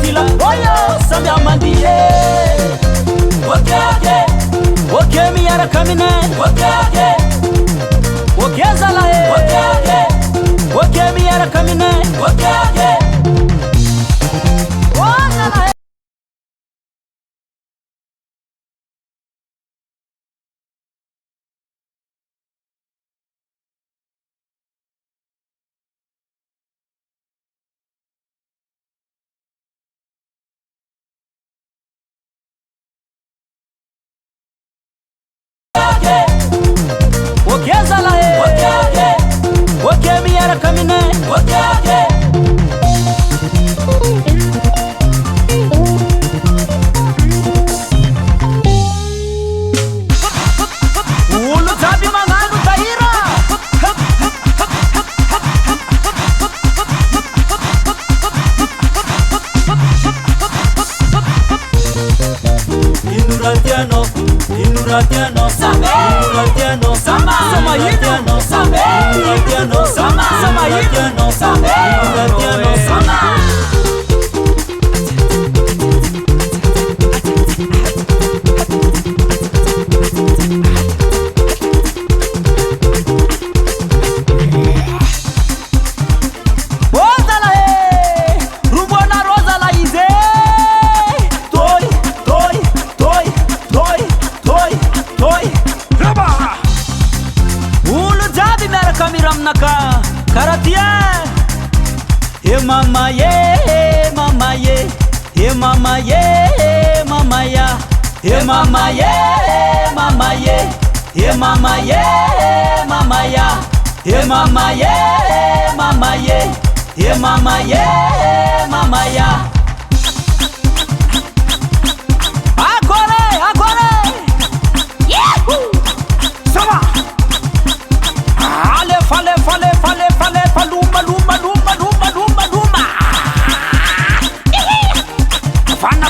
tila oyo sambi amandiye okage oke mi yara kamine okage oke zala e okage oke mi yara kamine okage ozala e Okeza la e okage oke mi yara kamine okage ulu tabi mangalu taira Inuratiano Inuratiano Inuratiano Sama Inuratiano Inuratiano Sama Inuratiano Sama Naka karatia ye mama ye mama ye ye mama ye mama ya ye mama ye mama ye ye mama ye mama ya ye mama ye mama ye ye mama ye mama ya agora yahoo sama fale faluma luma fana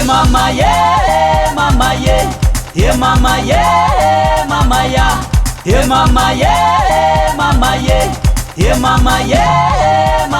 Mama ye, mama ye, ye mama ye, mama ya, ye mama ye, mama ye, ye mama ye.